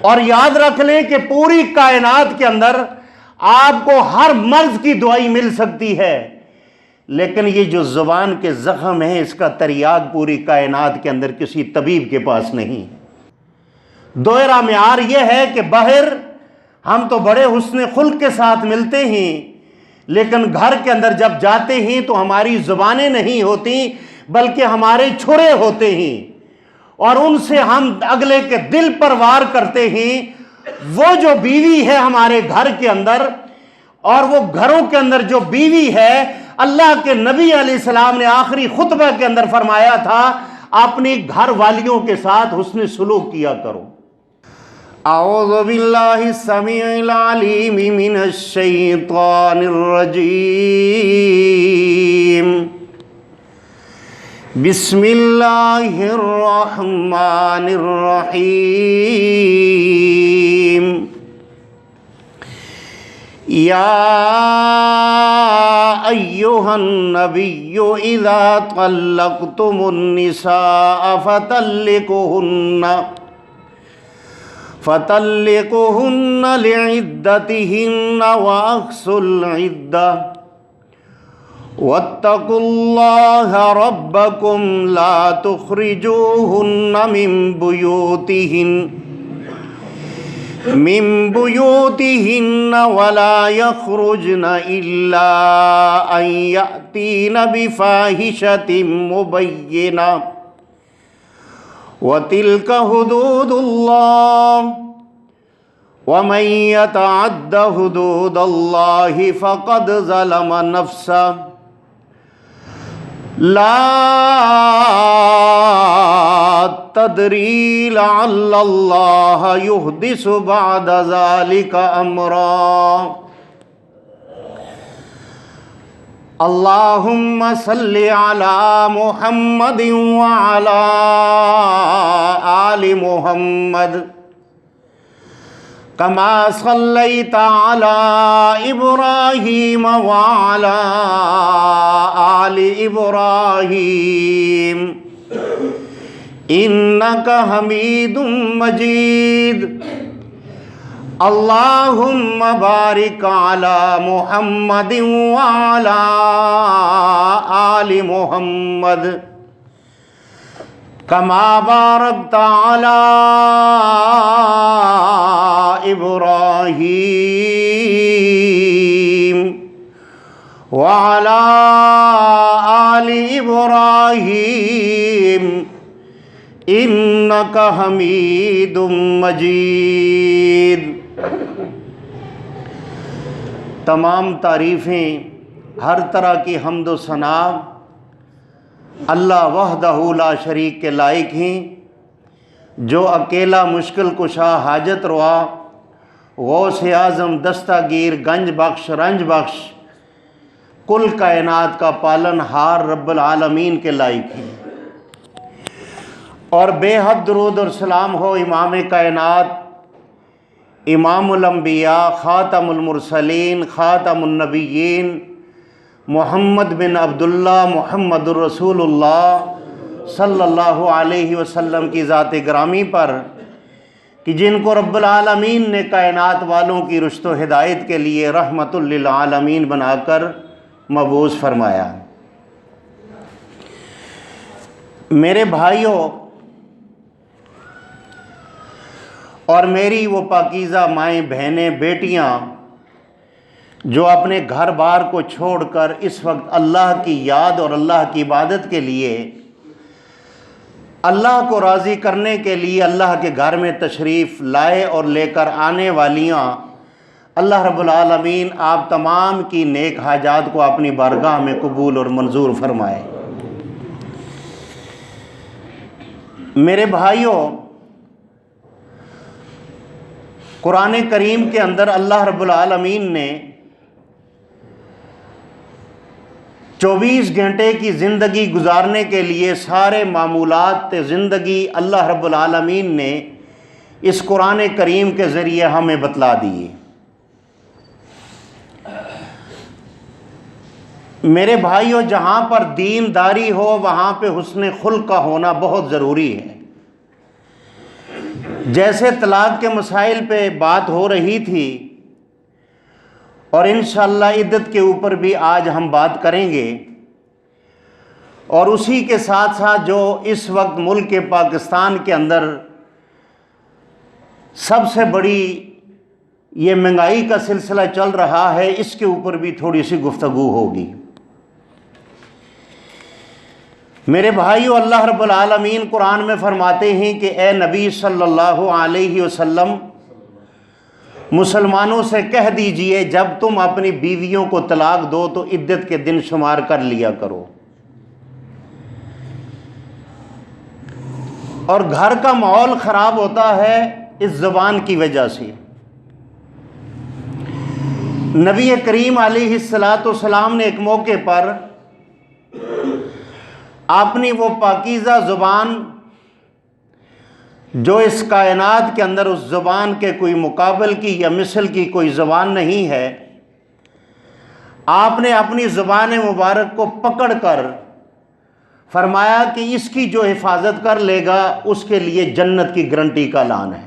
اور یاد رکھ لیں کہ پوری کائنات کے اندر آپ کو ہر مرض کی دوائی مل سکتی ہے، لیکن یہ جو زبان کے زخم ہیں اس کا تریاق پوری کائنات کے اندر کسی طبیب کے پاس نہیں۔ دوہرا معیار یہ ہے کہ باہر ہم تو بڑے حسن خلق کے ساتھ ملتے ہیں، لیکن گھر کے اندر جب جاتے ہیں تو ہماری زبانیں نہیں ہوتی بلکہ ہمارے چھرے ہوتے ہیں، اور ان سے ہم اگلے کے دل پر وار کرتے ہیں۔ وہ جو بیوی ہے ہمارے گھر کے اندر، اور وہ گھروں کے اندر جو بیوی ہے، اللہ کے نبی علیہ السلام نے آخری خطبہ کے اندر فرمایا تھا اپنی گھر والیوں کے ساتھ حسن سلوک کیا کرو۔ اعوذ باللہ السمیع العلیم من الشیطان الرجیم، بسم اللہ الرحمن الرحیم، یا ایہا النبی اذا طلقتم النساء فطلقوهن لعدتهن وأحصوا العدة واتقوا الله ربكم لا تخرجوهن من بيوتهن ولا يخرجن إلا أن يأتين بفاحشة مبينة وَتِلْكَ حُدُودُ اللَّهِ وَمَن يَتَعَدَّ حُدُودَ اللَّهِ فَقَدْ ظَلَمَ نَفْسَهُ لَا تَدْرِي لَعَلَّ اللَّهَ يُحْدِثُ بَعْدَ ذَلِكَ أَمْرًا۔ اللہم صل علی محمد وعلی آل محمد کما صلیت علی ابراہیم وعلی آل ابراہیم انک حمید مجید۔ اللہم بارک علی محمد وعلی آل محمد کما بارکت علی ابراہیم وعلی آل ابراہیم انک حمید مجید۔ تمام تعریفیں، ہر طرح کی حمد و ثنا اللہ وحدہ لا شریک کے لائق ہیں، جو اکیلا مشکل کشا حاجت روا غوث اعظم دستگیر گنج بخش رنج بخش کل کائنات کا پالن ہار رب العالمین کے لائق ہیں۔ اور بے حد درود اور سلام ہو امام کائنات، امام الانبیاء، خاتم المرسلین، خاتم النبیین، محمد بن عبداللہ محمد الرسول اللہ صلی اللہ علیہ وسلم کی ذات گرامی پر، کہ جن کو رب العالمین نے کائنات والوں کی رشد و ہدایت کے لیے رحمت للعالمین بنا کر مبعوث فرمایا۔ میرے بھائیوں اور میری وہ پاکیزہ مائیں بہنیں بیٹیاں جو اپنے گھر بار کو چھوڑ کر اس وقت اللہ کی یاد اور اللہ کی عبادت کے لیے، اللہ کو راضی کرنے کے لیے اللہ کے گھر میں تشریف لائے اور لے کر آنے والیاں، اللہ رب العالمین آپ تمام کی نیک حاجات کو اپنی بارگاہ میں قبول اور منظور فرمائے۔ میرے بھائیوں، قرآن کریم کے اندر اللہ رب العالمین نے 24 گھنٹے کی زندگی گزارنے کے لیے سارے معمولات زندگی اللہ رب العالمین نے اس قرآن کریم کے ذریعے ہمیں بتلا دیے۔ میرے بھائیوں، جہاں پر دینداری ہو وہاں پہ حسن خلق کا ہونا بہت ضروری ہے۔ جیسے طلاق کے مسائل پہ بات ہو رہی تھی اور انشاءاللہ عدت کے اوپر بھی آج ہم بات کریں گے، اور اسی کے ساتھ ساتھ جو اس وقت ملک پاکستان کے اندر سب سے بڑی یہ مہنگائی کا سلسلہ چل رہا ہے، اس کے اوپر بھی تھوڑی سی گفتگو ہوگی۔ میرے بھائیو، اللہ رب العالمین قرآن میں فرماتے ہیں کہ اے نبی صلی اللہ علیہ وسلم، مسلمانوں سے کہہ دیجئے جب تم اپنی بیویوں کو طلاق دو تو عدت کے دن شمار کر لیا کرو، اور گھر کا ماحول خراب ہوتا ہے اس زبان کی وجہ سے۔ نبی کریم علیہ السلام نے ایک موقع پر اپنی وہ پاکیزہ زبان جو اس کائنات کے اندر اس زبان کے کوئی مقابل کی یا مثل کی کوئی زبان نہیں ہے، آپ نے اپنی زبان مبارک کو پکڑ کر فرمایا کہ اس کی جو حفاظت کر لے گا اس کے لیے جنت کی گارنٹی کا اعلان ہے۔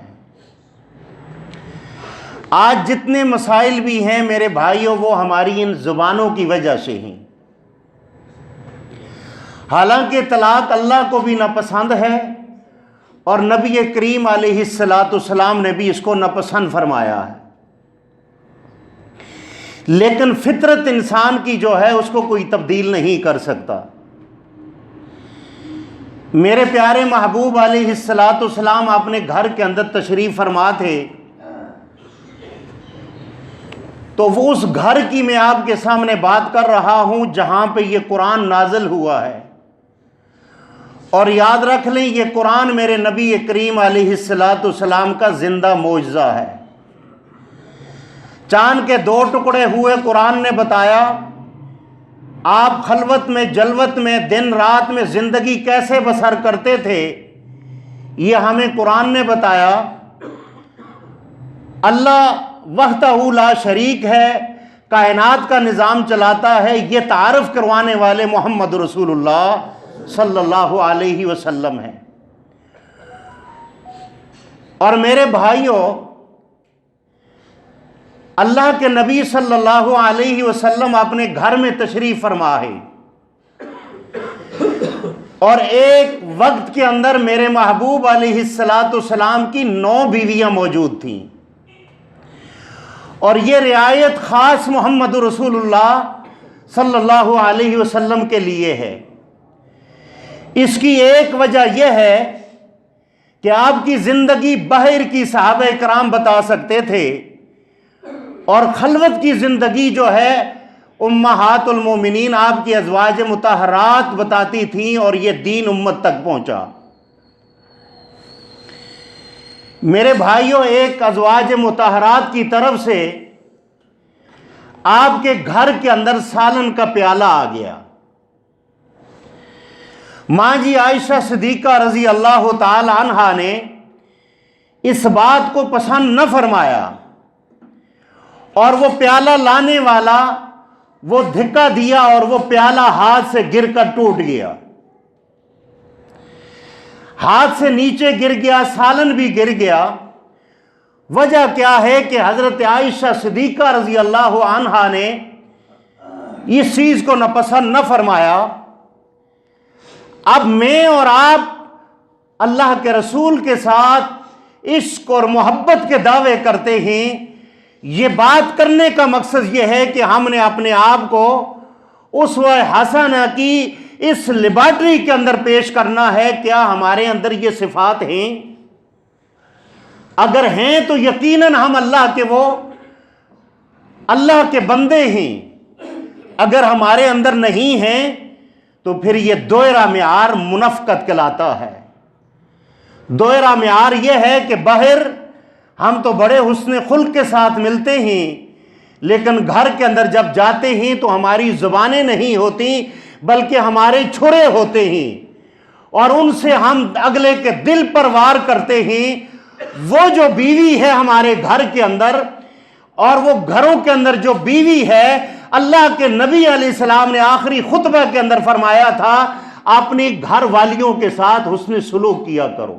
آج جتنے مسائل بھی ہیں میرے بھائیوں، وہ ہماری ان زبانوں کی وجہ سے ہیں۔ حالانکہ طلاق اللہ کو بھی ناپسند ہے اور نبی کریم علیہ السلام نے بھی اس کو ناپسند فرمایا ہے، لیکن فطرت انسان کی جو ہے اس کو کوئی تبدیل نہیں کر سکتا۔ میرے پیارے محبوب علیہ السلام اپنے گھر کے اندر تشریف فرما تھے، تو وہ اس گھر کی میں آپ کے سامنے بات کر رہا ہوں جہاں پہ یہ قرآن نازل ہوا ہے، اور یاد رکھ لیں یہ قرآن میرے نبی کریم علیہ السلام کا زندہ معجزہ ہے۔ چاند کے 2 ٹکڑے ہوئے قرآن نے بتایا، آپ خلوت میں جلوت میں دن رات میں زندگی کیسے بسر کرتے تھے یہ ہمیں قرآن نے بتایا۔ اللہ وحدہ لا شریک ہے، کائنات کا نظام چلاتا ہے، یہ تعارف کروانے والے محمد رسول اللہ صلی اللہ علیہ وسلم ہیں۔ اور میرے بھائیوں، اللہ کے نبی صلی اللہ علیہ وسلم اپنے گھر میں تشریف فرما ہے، اور ایک وقت کے اندر میرے محبوب علیہ السلام کی 9 بیویاں موجود تھیں، اور یہ رعایت خاص محمد رسول اللہ صلی اللہ علیہ وسلم کے لیے ہے۔ اس کی ایک وجہ یہ ہے کہ آپ کی زندگی باہر کی صحابہ کرام بتا سکتے تھے، اور خلوت کی زندگی جو ہے امہات المومنین آپ کی ازواج مطہرات بتاتی تھیں، اور یہ دین امت تک پہنچا۔ میرے بھائیوں، ایک ازواج مطہرات کی طرف سے آپ کے گھر کے اندر سالن کا پیالہ آ گیا۔ ماں جی عائشہ صدیقہ رضی اللہ تعالی عنہا نے اس بات کو پسند نہ فرمایا، اور وہ پیالہ لانے والا وہ دھکا دیا اور وہ پیالہ ہاتھ سے گر کر ٹوٹ گیا، ہاتھ سے نیچے گر گیا، سالن بھی گر گیا۔ وجہ کیا ہے کہ حضرت عائشہ صدیقہ رضی اللہ عنہا نے اس چیز کو ناپسند نہ فرمایا۔ اب میں اور آپ اللہ کے رسول کے ساتھ عشق اور محبت کے دعوے کرتے ہیں، یہ بات کرنے کا مقصد یہ ہے کہ ہم نے اپنے آپ کو اسوہ حسنہ کی اس لیبارٹری کے اندر پیش کرنا ہے۔ کیا ہمارے اندر یہ صفات ہیں؟ اگر ہیں تو یقیناً ہم اللہ کے بندے ہیں۔ اگر ہمارے اندر نہیں ہیں تو پھر یہ دوہرا معیار منافقت کہلاتا ہے۔ دوہرا معیار یہ ہے کہ باہر ہم تو بڑے حسن خلق کے ساتھ ملتے ہیں، لیکن گھر کے اندر جب جاتے ہیں تو ہماری زبانیں نہیں ہوتی بلکہ ہمارے چھرے ہوتے ہیں، اور ان سے ہم اگلے کے دل پر وار کرتے ہیں۔ وہ جو بیوی ہے ہمارے گھر کے اندر، اور وہ گھروں کے اندر جو بیوی ہے، اللہ کے نبی علیہ السلام نے آخری خطبہ کے اندر فرمایا تھا اپنی گھر والیوں کے ساتھ حسن سلوک کیا کرو۔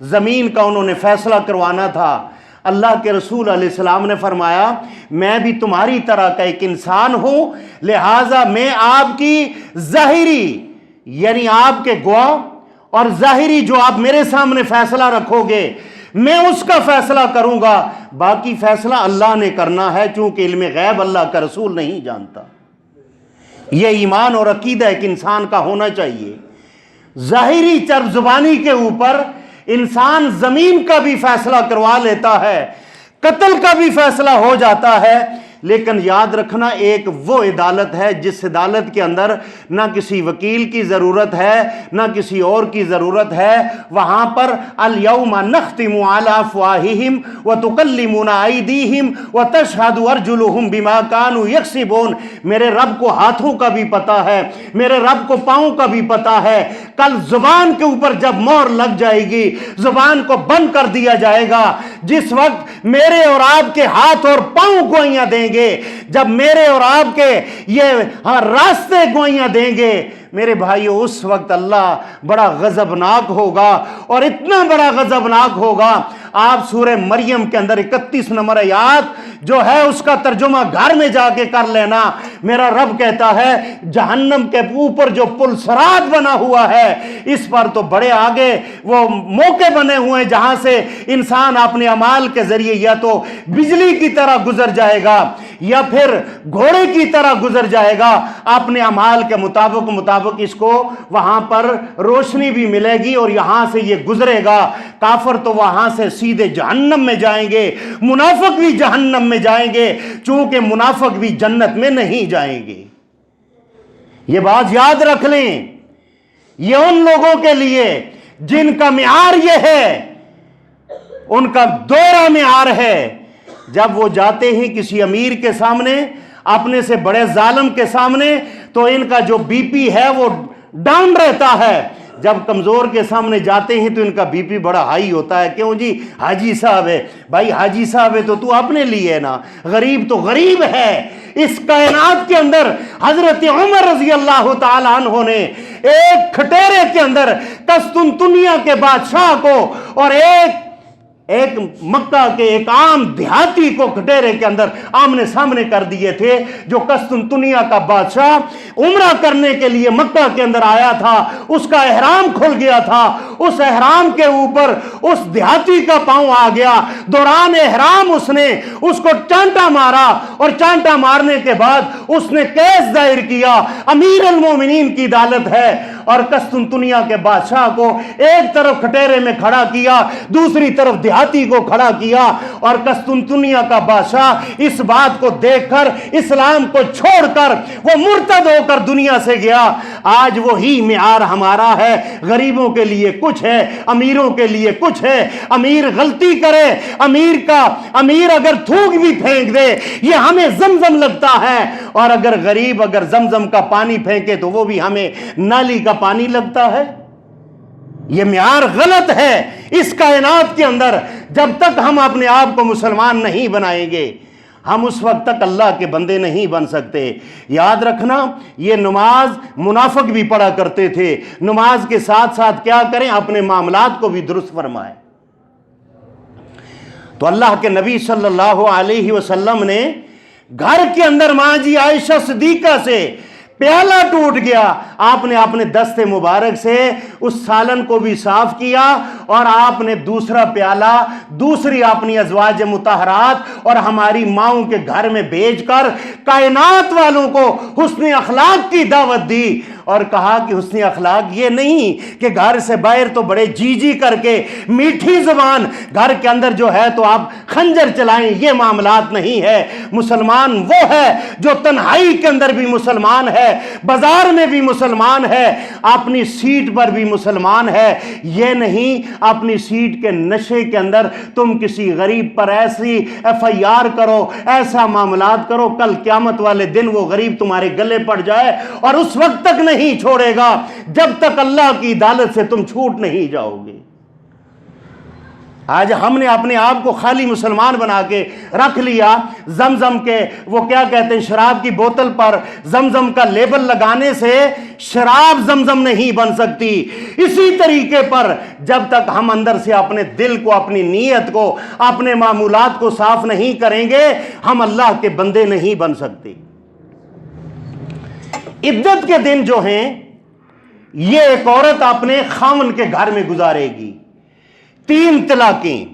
زمین کا انہوں نے فیصلہ کروانا تھا۔ اللہ کے رسول علیہ السلام نے فرمایا میں بھی تمہاری طرح کا ایک انسان ہوں، لہٰذا میں آپ کی ظاہری یعنی آپ کے گواہ اور ظاہری جو آپ میرے سامنے فیصلہ رکھو گے میں اس کا فیصلہ کروں گا، باقی فیصلہ اللہ نے کرنا ہے، چونکہ علم غیب اللہ کا رسول نہیں جانتا۔ یہ ایمان اور عقیدہ ایک انسان کا ہونا چاہیے۔ ظاہری چرب زبانی کے اوپر انسان زمین کا بھی فیصلہ کروا لیتا ہے، قتل کا بھی فیصلہ ہو جاتا ہے، لیکن یاد رکھنا ایک وہ عدالت ہے جس عدالت کے اندر نہ کسی وکیل کی ضرورت ہے نہ کسی اور کی ضرورت ہے۔ وہاں پر الیوم نختم علی افواہہم وتکلمنا ایدیہم وتشہد ارجلہم بما کانوا یکسبون۔ میرے رب کو ہاتھوں کا بھی پتہ ہے، میرے رب کو پاؤں کا بھی پتہ ہے۔ کل زبان کے اوپر جب مہر لگ جائے گی، زبان کو بند کر دیا جائے گا، جس وقت میرے اور آپ کے ہاتھ اور پاؤں گوائیاں دیں گے، جب میرے اور آپ کے یہ راستے گوائیاں دیں گے، میرے بھائیو اس وقت اللہ بڑا غضبناک ہوگا، اور اتنا بڑا غضبناک ہوگا۔ آپ سورہ مریم کے اندر 31 نمبر آیات جو ہے اس کا ترجمہ گھر میں جا کے کر لینا۔ میرا رب کہتا ہے جہنم کے اوپر جو پل صراط بنا ہوا ہے اس پر تو بڑے آگے وہ موقع بنے ہوئے ہیں جہاں سے انسان اپنے اعمال کے ذریعے یا تو بجلی کی طرح گزر جائے گا یا پھر گھوڑے کی طرح گزر جائے گا، اپنے اعمال کے مطابق اس کو وہاں پر روشنی بھی ملے گی اور یہاں سے یہ گزرے گا۔ کافر تو وہاں سے سیدھے جہنم میں جائیں گے، منافق بھی جہنم میں جائیں گے، چونکہ منافق بھی جنت میں نہیں جائیں گے۔ یہ بات یاد رکھ لیں، یہ ان لوگوں کے لیے جن کا معیار یہ ہے، ان کا دوہرا معیار ہے۔ جب وہ جاتے ہیں کسی امیر کے سامنے، اپنے سے بڑے ظالم کے سامنے، تو ان کا جو بی پی ہے وہ ڈاؤن رہتا ہے۔ جب کمزور کے سامنے جاتے ہیں تو ان کا بی پی بڑا ہائی ہوتا ہے۔ کیوں جی؟ حاجی صاحب ہے، بھائی حاجی صاحب ہے تو اپنے لیے ہے نا، غریب تو غریب ہے۔ اس کائنات کے اندر حضرت عمر رضی اللہ تعالیٰ عنہ نے ایک کھٹیرے کے اندر قسطنطنیہ کے بادشاہ کو اور ایک مکہ کے ایک عام دیہاتی کو کھٹیرے کے اندر آمنے سامنے کر دیے تھے۔ جو قسطنطنیہ کا بادشاہ عمرہ کرنے کے لیے مکہ کے اندر آیا تھا، اس کا احرام کھل گیا تھا، اس احرام کے اوپر اس دیہاتی کا پاؤں آ گیا۔ دوران احرام اس نے اس کو چانٹا مارا، اور چانٹا مارنے کے بعد اس نے کیس دائر کیا۔ امیر المومنین کی عدالت ہے، اور قسطنطنیہ کے بادشاہ کو ایک طرف کھٹیرے میں کھڑا کیا، دوسری طرف دیہاتی کو کھڑا کیا، اور قسطنطنیہ کا بادشاہ اس بات کو دیکھ کر اسلام کو چھوڑ کر وہ مرتد ہو کر دنیا سے گیا۔ آج وہی معیار ہمارا ہے، غریبوں کے لیے کچھ ہے، امیروں کے لیے کچھ ہے۔ امیر غلطی کرے، امیر اگر تھوک بھی پھینک دے یہ ہمیں زمزم لگتا ہے، اور اگر غریب اگر زمزم کا پانی پھینکے تو وہ بھی ہمیں نالی کا پانی لگتا ہے۔ یہ معیار غلط ہے اس کائنات کے اندر۔ جب تک ہم اپنے آپ کو مسلمان نہیں بنائیں گے ہم اس وقت تک اللہ کے بندے نہیں بن سکتے۔ یاد رکھنا یہ نماز منافق بھی پڑھا کرتے تھے۔ نماز کے ساتھ ساتھ کیا کریں؟ اپنے معاملات کو بھی درست فرمائیں۔ تو اللہ کے نبی صلی اللہ علیہ وسلم نے گھر کے اندر ماں جی عائشہ صدیقہ سے پیالہ ٹوٹ گیا، آپ نے اپنے دست مبارک سے اس سالن کو بھی صاف کیا، اور آپ نے دوسرا پیالہ دوسری اپنی ازواج مطہرات اور ہماری ماؤں کے گھر میں بھیج کر کائنات والوں کو حسن اخلاق کی دعوت دی، اور کہا کہ حسن اخلاق یہ نہیں کہ گھر سے باہر تو بڑے جی جی کر کے میٹھی زبان، گھر کے اندر جو ہے تو آپ خنجر چلائیں، یہ معاملات نہیں ہے۔ مسلمان وہ ہے جو تنہائی کے اندر بھی مسلمان ہے، بازار میں بھی مسلمان ہے، اپنی سیٹ پر بھی مسلمان ہے۔ یہ نہیں اپنی سیٹ کے نشے کے اندر تم کسی غریب پر ایسی ایف آئی آر کرو، ایسا معاملات کرو، کل قیامت والے دن وہ غریب تمہارے گلے پڑ جائے، اور اس وقت تک نہیں چھوڑے گا جب تک اللہ کی عدالت سے تم چھوٹ نہیں جاؤ گے۔ آج ہم نے اپنے آپ کو خالی مسلمان بنا کے رکھ لیا، زمزم کے وہ کیا کہتے ہیں شراب کی بوتل پر زمزم کا لیبل لگانے سے شراب زمزم نہیں بن سکتی۔ اسی طریقے پر جب تک ہم اندر سے اپنے دل کو، اپنی نیت کو، اپنے معمولات کو صاف نہیں کریں گے، ہم اللہ کے بندے نہیں بن سکتے۔ عدت کے دن جو ہیں یہ ایک عورت اپنے خاوند کے گھر میں گزارے گی۔ 3 طلاقیں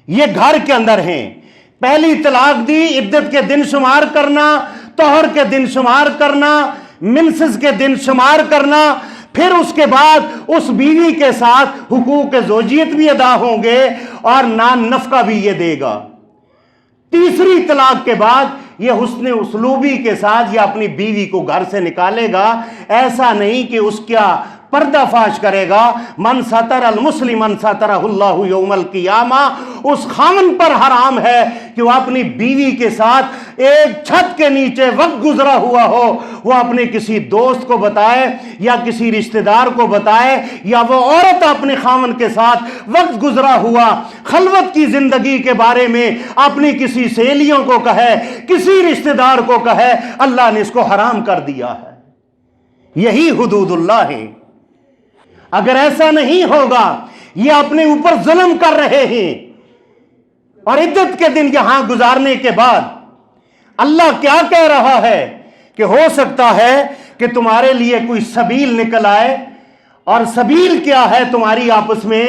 یہ گھر کے اندر ہیں۔ پہلی طلاق دی، عدت کے دن شمار کرنا، طہر کے دن شمار کرنا، منسس کے دن شمار کرنا، پھر اس کے بعد اس بیوی کے ساتھ حقوق زوجیت بھی ادا ہوں گے اور نان نفقہ بھی یہ دے گا۔ تیسری طلاق کے بعد یہ حسن اسلوبی کے ساتھ یہ اپنی بیوی کو گھر سے نکالے گا۔ ایسا نہیں کہ اس کا پردہ فاش کرے گا۔ من ستر المسلم من سترہ اللہ یوم القیامہ، اس خاوند پر حرام ہے کہ وہ اپنی بیوی کے ساتھ ایک چھت کے نیچے وقت گزرا ہوا ہو، وہ اپنے کسی دوست کو بتائے یا کسی رشتہ دار کو بتائے، یا وہ عورت اپنے خاوند کے ساتھ وقت گزرا ہوا خلوت کی زندگی کے بارے میں اپنی کسی سہیلیوں کو کہے، کسی رشتہ دار کو کہے، اللہ نے اس کو حرام کر دیا ہے۔ یہی حدود اللہ ہے۔ اگر ایسا نہیں ہوگا، یہ اپنے اوپر ظلم کر رہے ہیں۔ اور عدت کے دن یہاں گزارنے کے بعد اللہ کیا کہہ رہا ہے کہ ہو سکتا ہے کہ تمہارے لیے کوئی سبیل نکل آئے، اور سبیل کیا ہے؟ تمہاری آپس میں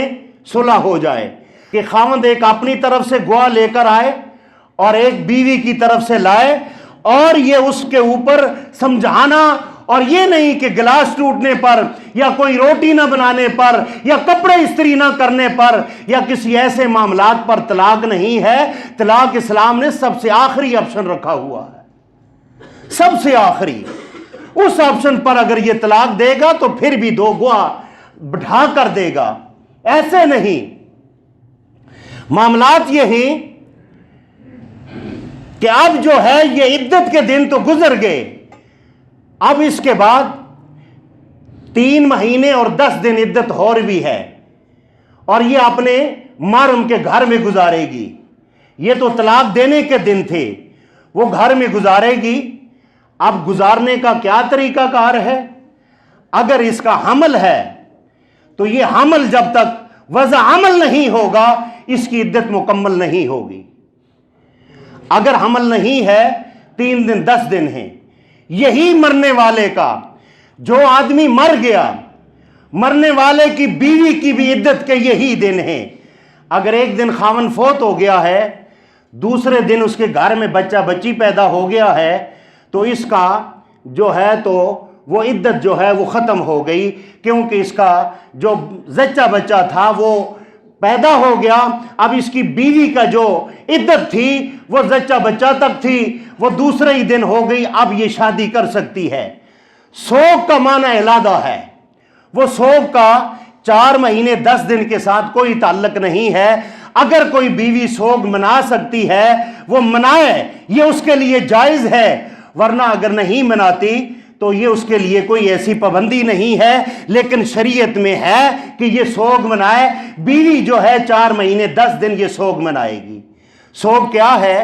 صلح ہو جائے، کہ خاوند ایک اپنی طرف سے گواہ لے کر آئے اور ایک بیوی کی طرف سے لائے، اور یہ اس کے اوپر سمجھانا، اور یہ نہیں کہ گلاس ٹوٹنے پر یا کوئی روٹی نہ بنانے پر یا کپڑے استری نہ کرنے پر یا کسی ایسے معاملات پر طلاق نہیں ہے۔ طلاق اسلام نے سب سے آخری آپشن رکھا ہوا ہے، سب سے آخری۔ اس آپشن پر اگر یہ طلاق دے گا تو پھر بھی 2 گواہ بٹھا کر دے گا، ایسے نہیں۔ معاملات یہ ہیں کہ اب جو ہے یہ عدت کے دن تو گزر گئے، اب اس کے بعد 3 مہینے اور 10 دن عدت اور بھی ہے، اور یہ اپنے محرم کے گھر میں گزارے گی۔ یہ تو طلاق دینے کے دن تھے، وہ گھر میں گزارے گی۔ اب گزارنے کا کیا طریقہ کار ہے؟ اگر اس کا حمل ہے تو یہ حمل جب تک وضع عمل نہیں ہوگا اس کی عدت مکمل نہیں ہوگی۔ اگر حمل نہیں ہے 3 دن 10 دن ہیں۔ یہی مرنے والے کا، جو آدمی مر گیا، مرنے والے کی بیوی کی بھی عدت کے یہی دن ہیں۔ اگر ایک دن خاوند فوت ہو گیا ہے، دوسرے دن اس کے گھر میں بچہ بچی پیدا ہو گیا ہے، تو اس کا جو ہے تو وہ عدت جو ہے وہ ختم ہو گئی، کیونکہ اس کا جو زچہ بچہ تھا وہ پیدا ہو گیا۔ اب اس کی بیوی کا جو عدت تھی وہ زچہ بچہ تک تھی، وہ دوسرے ہی دن ہو گئی، اب یہ شادی کر سکتی ہے۔ سوگ کا معنی علادہ ہے، وہ سوگ کا 4 مہینے 10 دن کے ساتھ کوئی تعلق نہیں ہے۔ اگر کوئی بیوی سوگ منا سکتی ہے وہ منائے، یہ اس کے لیے جائز ہے، ورنہ اگر نہیں مناتی تو یہ اس کے لیے کوئی ایسی پابندی نہیں ہے۔ لیکن شریعت میں ہے کہ یہ سوگ منائے، بیوی جو ہے 4 مہینے 10 دن یہ سوگ منائے گی۔ سوگ کیا ہے؟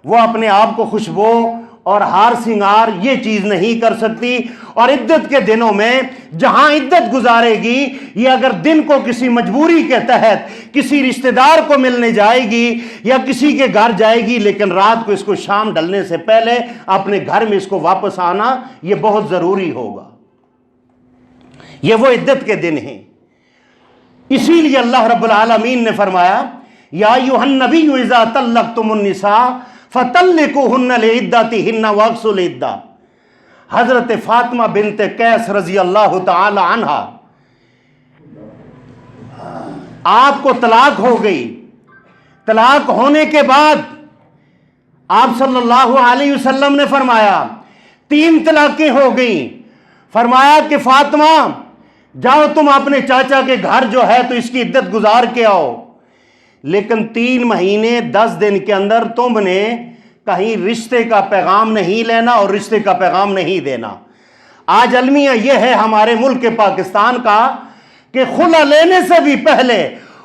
وہ اپنے آپ کو خوشبو اور ہار سنگار یہ چیز نہیں کر سکتی، اور عدت کے دنوں میں جہاں عدت گزارے گی، یہ اگر دن کو کسی مجبوری کے تحت کسی رشتہ دار کو ملنے جائے گی یا کسی کے گھر جائے گی، لیکن رات کو اس کو شام ڈلنے سے پہلے اپنے گھر میں اس کو واپس آنا یہ بہت ضروری ہوگا۔ یہ وہ عدت کے دن ہیں۔ اسی لیے اللہ رب العالمین نے فرمایا یا ایھا النبی اذا طلقتم النساء فطلقوہن لعدتہن واقصوا العدہ۔ حضرت فاطمہ بنت قیس رضی اللہ تعالی عنہ، آپ کو طلاق ہو گئی۔ طلاق ہونے کے بعد آپ صلی اللہ علیہ وسلم نے فرمایا 3 طلاقیں ہو گئیں، فرمایا کہ فاطمہ جاؤ تم اپنے چاچا کے گھر جو ہے تو اس کی عدت گزار کے آؤ، لیکن 3 مہینے 10 دن کے اندر تم نے کہیں رشتے کا پیغام نہیں لینا اور رشتے کا پیغام نہیں دینا۔ آج المیہ یہ ہے ہمارے ملک پاکستان کا کہ خلا لینے سے بھی پہلے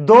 2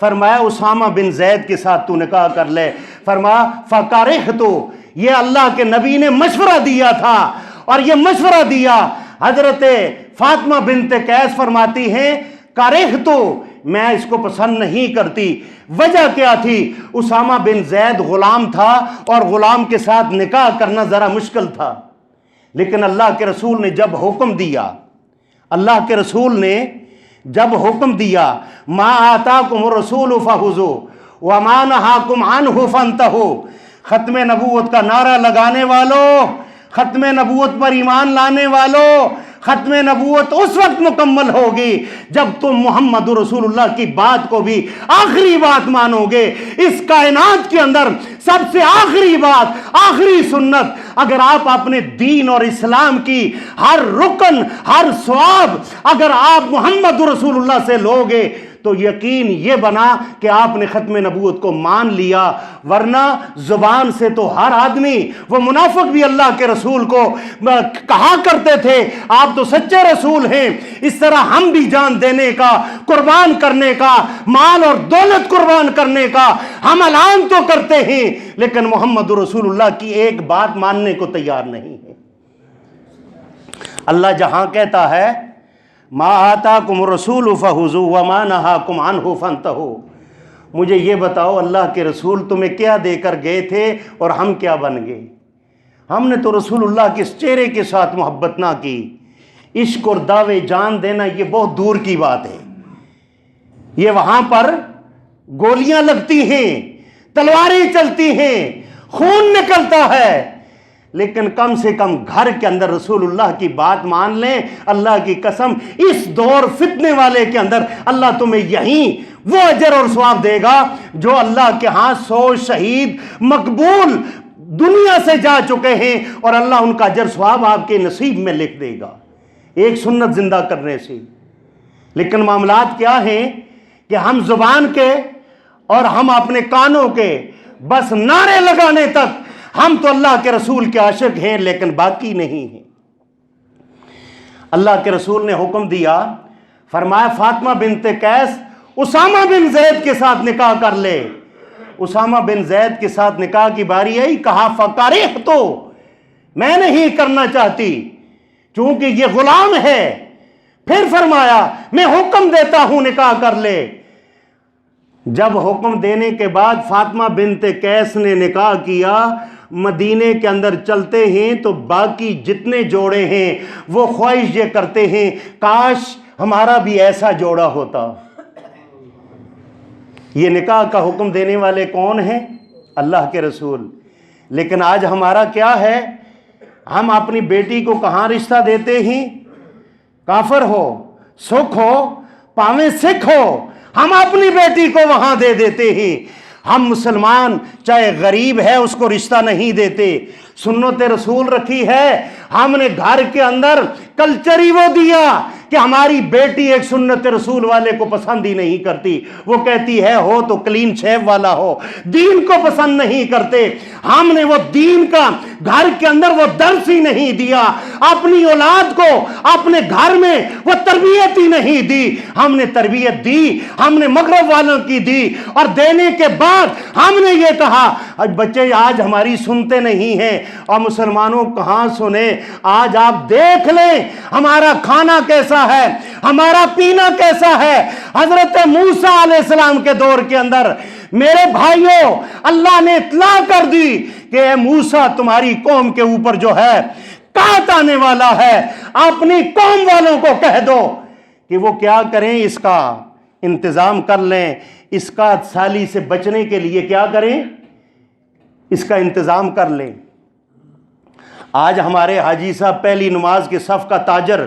فرمایا اسامہ بن زید کے ساتھ تو نکاح کر لے. فرمایا فَقَرِحْتُ، یہ اللہ کے نبی نے مشورہ دیا تھا، اور یہ مشورہ دیا. حضرت فاطمہ بنت قیس فرماتی ہیں قَرِحْتُ، میں اس کو پسند نہیں کرتی. وجہ کیا تھی؟ اسامہ بن زید غلام تھا اور غلام کے ساتھ نکاح کرنا ذرا مشکل تھا. لیکن اللہ کے رسول نے جب حکم دیا، اللہ کے رسول نے جب حکم دیا ما آتاکم الرسول فخذوہ وما نہاکم عنہ فانتہوا، ختم نبوت کا نعرہ لگانے والوں، ختم نبوت پر ایمان لانے والوں، ختم نبوت اس وقت مکمل ہوگی جب تم محمد رسول اللہ کی بات کو بھی آخری بات مانو گے. اس کائنات کے اندر سب سے آخری بات، آخری سنت، اگر آپ اپنے دین اور اسلام کی ہر رکن، ہر ثواب اگر آپ محمد رسول اللہ سے لوگے تو یقین یہ بنا کہ آپ نے ختم نبوت کو مان لیا. ورنہ زبان سے تو ہر آدمی، وہ منافق بھی اللہ کے رسول کو کہا کرتے تھے آپ تو سچے رسول ہیں. اس طرح ہم بھی جان دینے کا، قربان کرنے کا، مال اور دولت قربان کرنے کا ہم اعلان تو کرتے ہیں، لیکن محمد رسول اللہ کی ایک بات ماننے کو تیار نہیں ہے. اللہ جہاں کہتا ہے ما آتاکم الرسول فخذوہ وما نہاکم عنہ فانتہوا، مجھے یہ بتاؤ اللہ کے رسول تمہیں کیا دے کر گئے تھے اور ہم کیا بن گئے؟ ہم نے تو رسول اللہ کے چہرے کے ساتھ محبت نہ کی. عشق اور دعوے جان دینا یہ بہت دور کی بات ہے. یہ وہاں پر گولیاں لگتی ہیں، تلواریں چلتی ہیں، خون نکلتا ہے، لیکن کم سے کم گھر کے اندر رسول اللہ کی بات مان لیں. اللہ کی قسم اس دور فتنے والے کے اندر اللہ تمہیں یہیں وہ اجر اور ثواب دے گا جو اللہ کے ہاں 100 شہید مقبول دنیا سے جا چکے ہیں، اور اللہ ان کا اجر ثواب آپ کے نصیب میں لکھ دے گا ایک سنت زندہ کرنے سے. لیکن معاملات کیا ہیں کہ ہم زبان کے اور ہم اپنے کانوں کے بس نعرے لگانے تک ہم تو اللہ کے رسول کے عاشق ہیں، لیکن باقی نہیں ہیں. اللہ کے رسول نے حکم دیا، فرمایا فاطمہ بنت قیس اسامہ بن زید کے ساتھ نکاح کر لے. اسامہ بن زید کے ساتھ نکاح کی باری آئی، کہا فَقَرِحْتُ، میں نہیں کرنا چاہتی چونکہ یہ غلام ہے. پھر فرمایا میں حکم دیتا ہوں نکاح کر لے. جب حکم دینے کے بعد فاطمہ بنت قیس نے نکاح کیا، مدینے کے اندر چلتے ہیں تو باقی جتنے جوڑے ہیں وہ خواہش یہ کرتے ہیں کاش ہمارا بھی ایسا جوڑا ہوتا. یہ نکاح کا حکم دینے والے کون ہیں؟ اللہ کے رسول. لیکن آج ہمارا کیا ہے؟ ہم اپنی بیٹی کو کہاں رشتہ دیتے ہیں؟ کافر ہو، سکھ ہو، پاویں سکھ ہو، ہم اپنی بیٹی کو وہاں دے دیتے ہیں. ہم مسلمان چاہے غریب ہے اس کو رشتہ نہیں دیتے. سنت رسول رکھی ہے، ہم نے گھر کے اندر کلچر ہی وہ دیا کہ ہماری بیٹی ایک سنت رسول والے کو پسند ہی نہیں کرتی. وہ کہتی ہے ہو تو کلین شیو والا ہو، دین کو پسند نہیں کرتے. ہم نے وہ دین کا گھر کے اندر وہ درس ہی نہیں دیا، اپنی اولاد کو اپنے گھر میں وہ تربیت ہی نہیں دی. ہم نے تربیت دی، ہم نے مغرب والوں کی دی، اور دینے کے بعد ہم نے یہ کہا بچے آج ہماری سنتے نہیں ہیں. اور مسلمانوں کہاں سنیں؟ آج آپ دیکھ لیں ہمارا کھانا کیسا ہے، ہمارا پینا کیسا ہے. حضرت موسیٰ علیہ السلام کے دور کے اندر میرے بھائیوں اللہ نے اطلاع کر دی کہ اے موسیٰ تمہاری قوم کے اوپر جو ہے قحط آنے والا ہے، اپنی قوم والوں کو کہہ دو کہ وہ کیا کریں، اس کا انتظام کر لیں. اس کا سالی سے بچنے کے لیے کیا کریں؟ اس کا انتظام کر لیں. آج ہمارے حاجی صاحب پہلی نماز کے صف کا تاجر،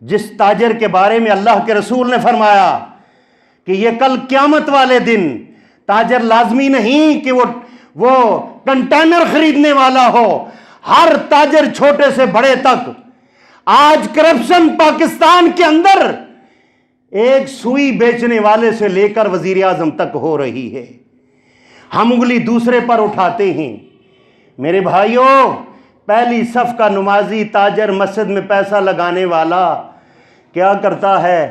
جس تاجر کے بارے میں اللہ کے رسول نے فرمایا کہ یہ کل قیامت والے دن تاجر لازمی نہیں کہ وہ کنٹینر خریدنے والا ہو، ہر تاجر چھوٹے سے بڑے تک. آج کرپشن پاکستان کے اندر ایک سوئی بیچنے والے سے لے کر وزیر اعظم تک ہو رہی ہے. ہم انگلی دوسرے پر اٹھاتے ہیں. میرے بھائیوں پہلی صف کا نمازی تاجر مسجد میں پیسہ لگانے والا کیا کرتا ہے؟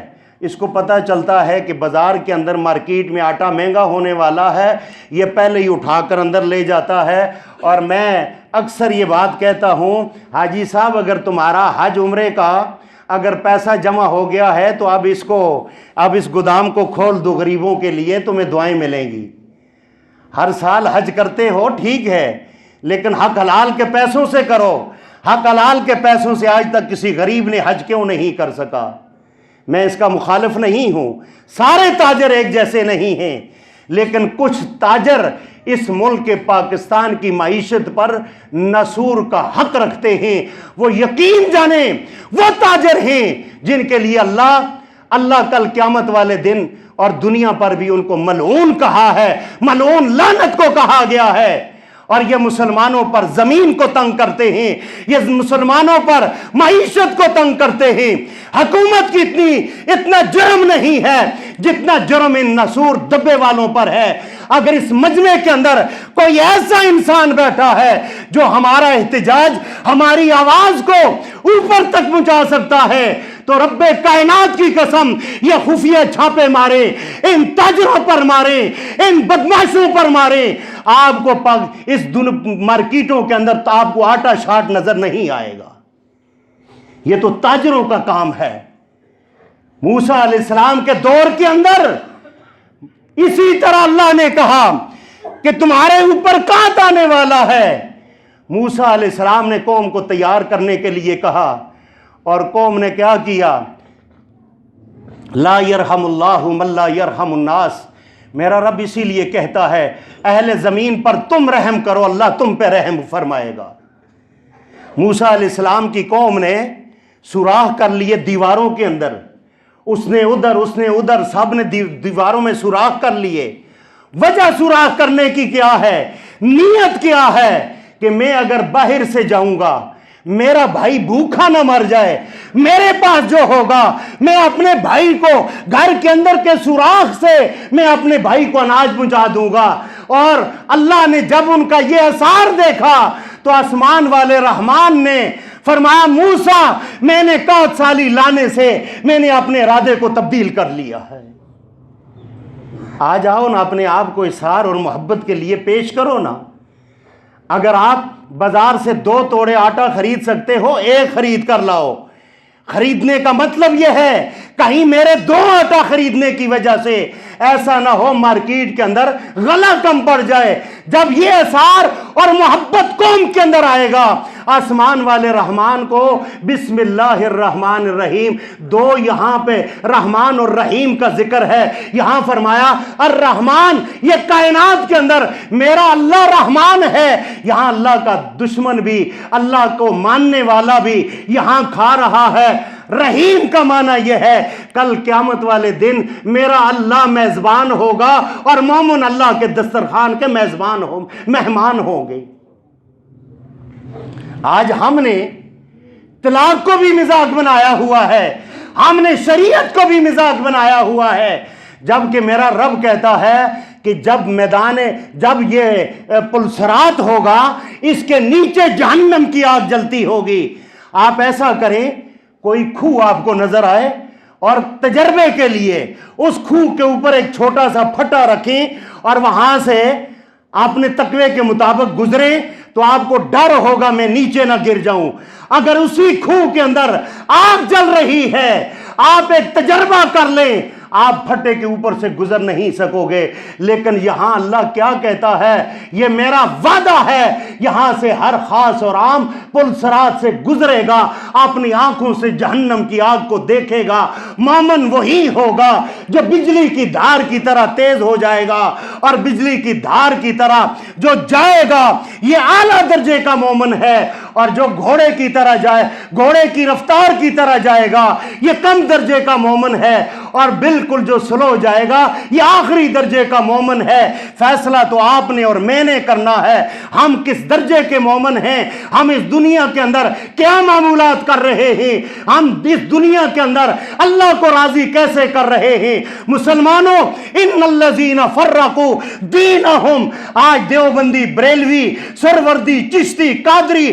اس کو پتہ چلتا ہے کہ بازار کے اندر مارکیٹ میں آٹا مہنگا ہونے والا ہے، یہ پہلے ہی اٹھا کر اندر لے جاتا ہے۔ اور میں اکثر یہ بات کہتا ہوں، حاجی صاحب اگر تمہارا حج عمرے کا اگر پیسہ جمع ہو گیا ہے تو اب اس گودام کو کھول دو غریبوں کے لیے، تمہیں دعائیں ملیں گی۔ ہر سال حج کرتے ہو ٹھیک ہے، لیکن حق حلال کے پیسوں سے کرو۔ حق حلال کے پیسوں سے آج تک کسی غریب نے حج کیوں نہیں کر سکا؟ میں اس کا مخالف نہیں ہوں، سارے تاجر ایک جیسے نہیں ہیں، لیکن کچھ تاجر اس ملک کے پاکستان کی معیشت پر نسور کا حق رکھتے ہیں۔ وہ یقین جانیں وہ تاجر ہیں جن کے لیے اللہ کل قیامت والے دن اور دنیا پر بھی ان کو ملعون کہا ہے، ملعون لعنت کو کہا گیا ہے۔ اور یہ مسلمانوں پر زمین کو تنگ کرتے ہیں، یہ مسلمانوں پر معیشت کو تنگ کرتے ہیں۔ حکومت کی اتنا جرم نہیں ہے جتنا جرم ان نسور دبے والوں پر ہے۔ اگر اس مجمع کے اندر کوئی ایسا انسان بیٹھا ہے جو ہمارا احتجاج، ہماری آواز کو اوپر تک پہنچا سکتا ہے، تو رب کائنات کی قسم یہ خفیہ چھاپے مارے، ان تاجروں پر مارے، ان بدماشوں پر مارے، آپ کو اس مارکیٹوں کے اندر تو آپ کو آٹا شاٹ نظر نہیں آئے گا۔ یہ تو تاجروں کا کام ہے۔ موسیٰ علیہ السلام کے دور کے اندر اسی طرح اللہ نے کہا کہ تمہارے اوپر کانٹ آنے والا ہے۔ موسیٰ علیہ السلام نے قوم کو تیار کرنے کے لیے کہا، اور قوم نے کیا کیا؟ لا یرحم اللہ من لا یرحم الناس۔ میرا رب اسی لیے کہتا ہے اہل زمین پر تم رحم کرو، اللہ تم پہ رحم فرمائے گا۔ موسیٰ علیہ السلام کی قوم نے سوراخ کر لیے دیواروں کے اندر، اس نے ادھر، سب نے دیواروں میں سوراخ کر لیے۔ وجہ سوراخ کرنے کی کیا ہے؟ نیت کیا ہے کہ میں اگر باہر سے جاؤں گا میرا بھائی بھوکا نہ مر جائے، میرے پاس جو ہوگا میں اپنے بھائی کو گھر کے اندر کے سوراخ سے میں اپنے بھائی کو اناج پہنچا دوں گا۔ اور اللہ نے جب ان کا یہ اثار دیکھا تو آسمان والے رحمان نے فرمایا موسیٰ میں نے 4 سالی لانے سے میں نے اپنے ارادے کو تبدیل کر لیا ہے۔ آ جاؤ نا، اپنے آپ کو اظہار اور محبت کے لیے پیش کرو نا۔ اگر آپ بازار سے 2 توڑے آٹا خرید سکتے ہو، 1 خرید کر لاؤ۔ خریدنے کا مطلب یہ ہے کہیں میرے 2 آٹا خریدنے کی وجہ سے ایسا نہ ہو مارکیٹ کے اندر غلہ کم پڑ جائے۔ جب یہ اثار اور محبت قوم کے اندر آئے گا، آسمان والے رحمان کو بسم اللہ الرحمن الرحیم، 2 یہاں پہ رحمان اور رحیم کا ذکر ہے۔ یہاں فرمایا الرحمن، یہ کائنات کے اندر میرا اللہ رحمان ہے۔ یہاں اللہ کا دشمن بھی، اللہ کو ماننے والا بھی یہاں کھا رہا ہے۔ رحیم کا معنی یہ ہے کل قیامت والے دن میرا اللہ میزبان ہوگا اور مومن اللہ کے دسترخوان کے مہمان ہوں گے۔ آج ہم نے طلاق کو بھی مذاق بنایا ہوا ہے، ہم نے شریعت کو بھی مذاق بنایا ہوا ہے، جبکہ میرا رب کہتا ہے کہ جب یہ پلسرات ہوگا اس کے نیچے جہنم کی آگ جلتی ہوگی۔ آپ ایسا کریں، کوئی کھو آپ کو نظر آئے اور تجربے کے لیے اس کھو کے اوپر ایک چھوٹا سا پھٹا رکھیں اور وہاں سے اپنے تقوی کے مطابق گزریں تو آپ کو ڈر ہوگا میں نیچے نہ گر جاؤں۔ اگر اسی کھو کے اندر آگ جل رہی ہے، آپ ایک تجربہ کر لیں، آپ پھٹے کے اوپر سے گزر نہیں سکو گے۔ لیکن یہاں اللہ کیا کہتا ہے؟ یہ میرا وعدہ ہے، یہاں سے ہر خاص اور عام پل صراط سے گزرے گا، اپنی آنکھوں سے جہنم کی آگ کو دیکھے گا۔ مومن وہی ہوگا جو بجلی کی دھار کی طرح تیز ہو جائے گا اور بجلی کی دھار کی طرح جو جائے گا، یہ اعلیٰ درجے کا مومن ہے۔ اور جو گھوڑے کی طرح جائے، گھوڑے کی رفتار کی طرح جائے گا، یہ کم درجے کا مومن ہے۔ اور بالکل جو سلو جائے گا یہ آخری درجے کا مومن ہے۔ فیصلہ تو آپ نے اور میں نے کرنا ہے، ہم کس درجے کے مومن ہیں، ہم اس دنیا کے اندر کیا معمولات کر رہے ہیں، ہم اس دنیا کے اندر اللہ کو راضی کیسے کر رہے ہیں۔ مسلمانوں، ان الذین فرقوا دینہم، آج دیوبندی، بریلوی، سروردی، چشتی، قادری